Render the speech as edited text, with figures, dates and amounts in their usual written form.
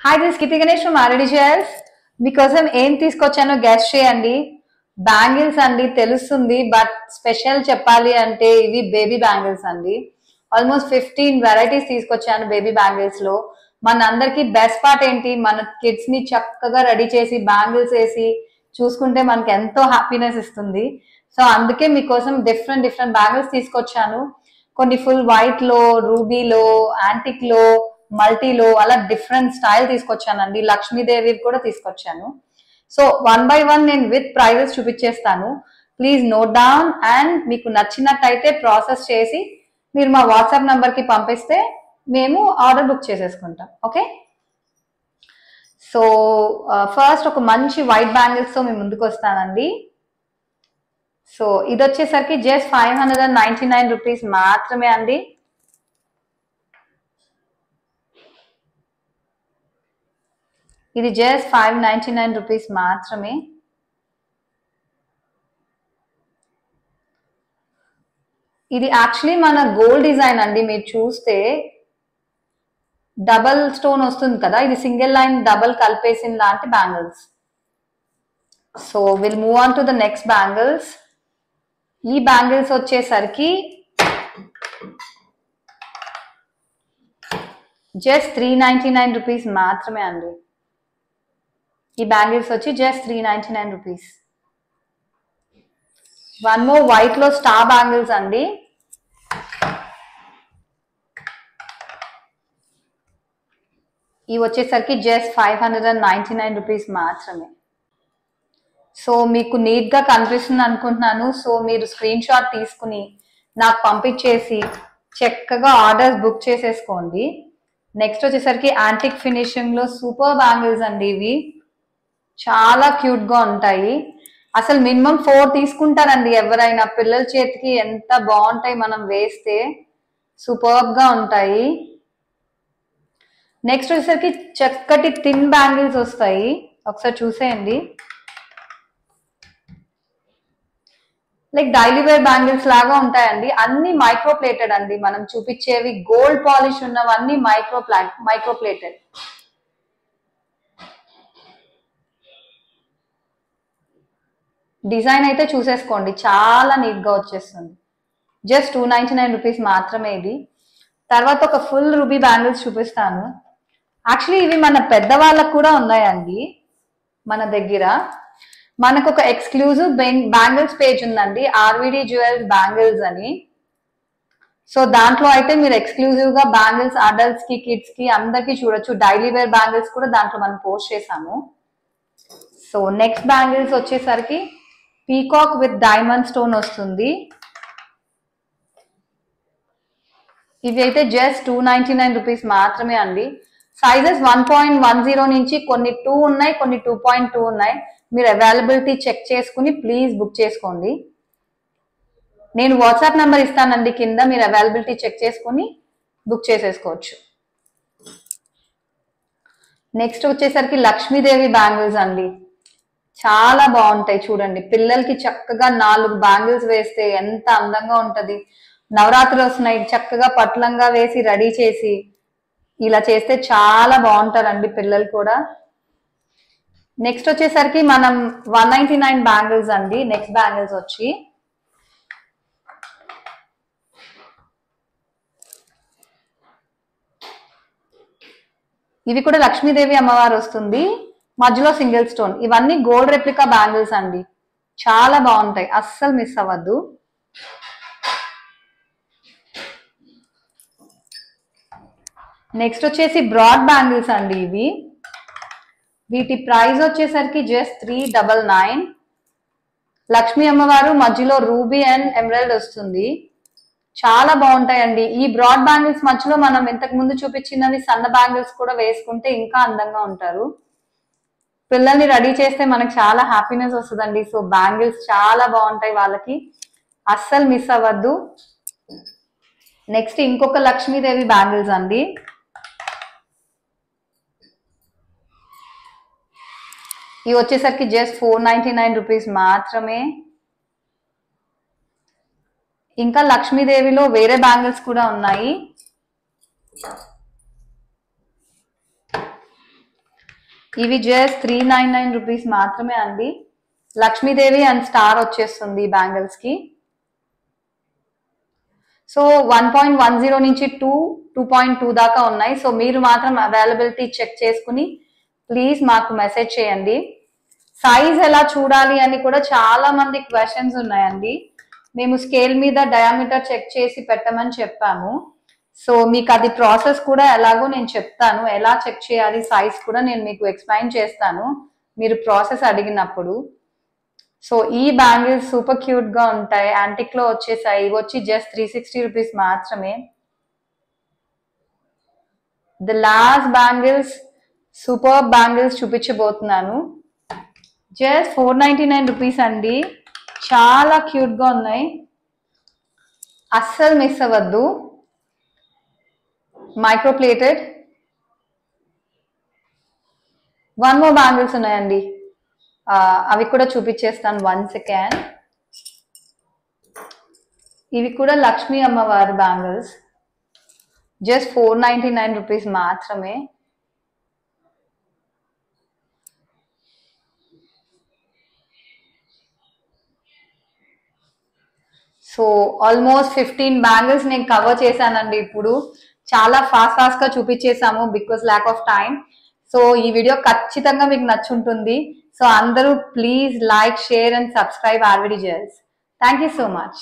Hi this Keerthi Ganesh from RAD jewels. మీకోసం ఏం తీసుకొచ్చానో guess చేయండి. బ్యాంగిల్స్ అండి, తెలుస్తుంది, బట్ స్పెషల్ చెప్పాలి అంటే ఇవి బేబీ బ్యాంగిల్స్ అండి. ఆల్మోస్ట్ 15 వెరైటీస్ తీసుకొచ్చాను బేబీ బ్యాంగిల్స్ లో. మన అందరికి బెస్ట్ పార్ట్ ఏంటి, మన కిడ్స్ ని చక్కగా రెడీ చేసి బ్యాంగిల్స్ వేసి చూసుకుంటే మనకి ఎంతో హ్యాపీనెస్ ఇస్తుంది. సో అందుకే మీకోసం డిఫరెంట్ డిఫరెంట్ బ్యాంగిల్స్ తీసుకొచ్చాను. కొన్ని ఫుల్ వైట్ లో, రూబీలో, యాంటిక్ లో, మల్టీలో అలా డిఫరెంట్ స్టైల్ తీసుకొచ్చానండి. లక్ష్మీదేవి కూడా తీసుకొచ్చాను. సో వన్ బై వన్ నేను విత్ ప్రైజెస్ చూపించేస్తాను. ప్లీజ్ నోట్ డౌన్ అండ్ మీకు నచ్చినట్టయితే ప్రాసెస్ చేసి మీరు మా వాట్సాప్ నంబర్ కి పంపిస్తే మేము ఆర్డర్ బుక్ చేసేసుకుంటాం. ఓకే, సో ఫస్ట్ ఒక మంచి వైట్ బ్యాంగిల్స్ తో మేము ముందుకు వస్తానండి. సో ఇది వచ్చేసరికి జస్ట్ 599 రూపీస్ మాత్రమే అండి. ఇది జస్ట్ 599 రూపీస్ మాత్రమే. ఇది యాక్చువల్లీ మన గోల్డ్ డిజైన్ అండి. మీరు చూస్తే డబల్ స్టోన్ వస్తుంది కదా, ఇది సింగిల్ లైన్ డబల్ కలిపేసిన లాంటి bangles. So will move on to the next bangles. ఈ బ్యాంగిల్స్ వచ్చేసరికి జస్ట్ 399 రూపీస్ మాత్రమే అండి. ఈ బ్యాంగిల్స్ వచ్చి just 399 rupees. One more white లో స్టార్ బ్యాంగిల్స్ అండి. ఇవి వచ్చేసరికి జస్ట్ 599 రూపీస్ మాత్రమే. సో మీకు నీట్ గా కనిపిస్తుంది అనుకుంటున్నాను. సో మీరు స్క్రీన్ షాట్ తీసుకుని నాకు పంపించేసి చక్కగా ఆర్డర్స్ బుక్ చేసేసుకోండి. నెక్స్ట్ వచ్చేసరికి యాంటిక్ ఫినిషింగ్ లో సూపర్ బ్యాంగిల్స్ అండి. ఇవి చాలా క్యూట్ గా ఉంటాయి. అసలు మినిమం 4 తీసుకుంటారండి ఎవరైనా. పిల్లల చేతికి ఎంత బాగుంటాయి, మనం వేస్తే సూపర్బ్ గా ఉంటాయి. నెక్స్ట్ వచ్చేసరికి చక్కటి థిన్ బ్యాంగిల్స్ వస్తాయి. ఒకసారి చూసేయండి. లైక్ డైలీ వేర్ బ్యాంగిల్స్ లాగా ఉంటాయండి. అన్ని మైక్రో ప్లేటెడ్ అండి. మనం చూపించేవి గోల్డ్ పాలిష్ ఉన్నవన్నీ మైక్రో ప్లేటెడ్. డిజైన్ అయితే చూసేసుకోండి, చాలా నీట్ గా వచ్చేస్తుంది. జస్ట్ 299 రూపీస్ మాత్రమే ఇది. తర్వాత ఒక ఫుల్ రూబీ బ్యాంగిల్స్ చూపిస్తాను. యాక్చువల్లీ ఇవి మన పెద్దవాళ్ళకు కూడా ఉన్నాయండి మన దగ్గర. మనకు ఒక ఎక్స్క్లూజివ్ బ్యాంగిల్స్ పేజ్ ఉందండి, ఆర్విడి జ్యువెల్స్ బ్యాంగిల్స్ అని. సో దాంట్లో అయితే మీరు ఎక్స్క్లూజివ్ గా బ్యాంగిల్స్ అడల్ట్స్ కి, కిడ్స్ కి అందరికి చూడొచ్చు. డైలీ వేర్ బ్యాంగిల్స్ కూడా దాంట్లో మనం పోస్ట్ చేసాము. సో నెక్స్ట్ బ్యాంగిల్స్ వచ్చేసరికి పీకాక్ విత్ డైమండ్ స్టోన్ వస్తుంది. ఇవి అయితే జస్ట్ 299 రూపీస్ మాత్రమే అండి. సైజెస్ 1.10 నుంచి కొన్ని 2 ఉన్నాయి, కొన్ని 2.2 ఉన్నాయి. మీరు అవైలబిలిటీ చెక్ చేసుకుని ప్లీజ్ బుక్ చేసుకోండి. నేను వాట్సాప్ నెంబర్ ఇస్తానండి కింద, మీరు అవైలబిలిటీ చెక్ చేసుకుని బుక్ చేసేసుకోవచ్చు. నెక్స్ట్ వచ్చేసరికి లక్ష్మీదేవి బ్యాంగిల్స్ అండి. చాలా బాగుంటాయి చూడండి. పిల్లలకి చక్కగా 4 బ్యాంగిల్స్ వేస్తే ఎంత అందంగా ఉంటది. నవరాత్రులు వస్తున్నాయి, చక్కగా పట్లంగా వేసి రెడీ చేసి ఇలా చేస్తే చాలా బాగుంటారండి పిల్లలు కూడా. నెక్స్ట్ వచ్చేసరికి మనం 199 బ్యాంగిల్స్ అండి. నెక్స్ట్ బ్యాంగిల్స్ వచ్చి ఇవి కూడా లక్ష్మీదేవి అమ్మవారు వస్తుంది, మధ్యలో సింగిల్ స్టోన్. ఇవన్నీ గోల్డ్ రెప్లికా బ్యాంగిల్స్ అండి. చాలా బాగుంటాయి, అస్సలు మిస్ అవ్వద్దు. నెక్స్ట్ వచ్చేసి బ్రాడ్ బ్యాంగిల్స్ అండి. ఇవి వీటి ప్రైస్ వచ్చేసరికి జస్ట్ 399. లక్ష్మీ అమ్మవారు మధ్యలో రూబీ అండ్ ఎమరాల్డ్ వస్తుంది. చాలా బాగుంటాయండి. ఈ బ్రాడ్ బ్యాంగిల్స్ మధ్యలో మనం ఇంతకు ముందు చూపించినవి సన్న బ్యాంగిల్స్ కూడా వేసుకుంటే ఇంకా అందంగా ఉంటారు. పిల్లల్ని రెడీ చేస్తే మనకు చాలా హ్యాపీనెస్ వస్తుందండి. సో బ్యాంగిల్స్ చాలా బాగుంటాయి వాళ్ళకి, అస్సలు మిస్ అవ్వద్దు. నెక్స్ట్ ఇంకొక లక్ష్మీదేవి బ్యాంగిల్స్ అండి. ఇవి వచ్చేసరికి జస్ట్ 499 రూపీస్ మాత్రమే. ఇంకా లక్ష్మీదేవిలో వేరే బ్యాంగిల్స్ కూడా ఉన్నాయి. ఇవి జస్ట్ 399 రూపీస్ మాత్రమే అండి. లక్ష్మీదేవి అండ్ స్టార్ వచ్చేస్తుంది బ్యాంగిల్స్ కి. సో 1.10 నుంచి 2.2 దాకా ఉన్నాయి. సో మీరు మాత్రం అవైలబిలిటీ చెక్ చేసుకుని ప్లీజ్ మాకు మెసేజ్ చేయండి. సైజ్ ఎలా చూడాలి అని కూడా చాలా మంది క్వశ్చన్స్ ఉన్నాయండి. మేము స్కేల్ మీద డయామీటర్ చెక్ చేసి పెట్టమని చెప్పాము. సో మీకు అది ప్రాసెస్ కూడా ఎలాగో నేను చెప్తాను. ఎలా చెక్ చేయాలి సైజ్ కూడా నేను మీకు ఎక్స్ప్లెయిన్ చేస్తాను మీరు ప్రాసెస్ అడిగినప్పుడు. సో ఈ బ్యాంగిల్స్ సూపర్ క్యూట్ గా ఉంటాయి. యాంటిక్ లో వచ్చేసాయి. ఇవి వచ్చి జస్ట్ 360 రూపీస్ మాత్రమే. The last bangles super bangles చూపించబోతున్నాను. జస్ట్ 499 రూపీస్ అండి. చాలా క్యూట్ గా ఉన్నాయి. అస్సలు మిస్ అవ్వద్దు. Micro plated. 1 మోర్ బ్యాంగిల్స్ ఉన్నాయండి. అవి కూడా చూపించేస్తాను 1 సెకండ్. ఇవి కూడా లక్ష్మీ అమ్మవారి బ్యాంగిల్స్. జస్ట్ 499 రూపీస్ మాత్రమే. సో ఆల్మోస్ట్ 15 బ్యాంగిల్స్ నేను కవర్ చేశానండి. ఇప్పుడు చాలా ఫాస్ట్ గా చూపించేసాము because lack of time. So ఈ వీడియో ఖచ్చితంగా మీకు నచ్చుంటుంది. సో అందరూ please like, share and subscribe RVD jewels. Thank you so much.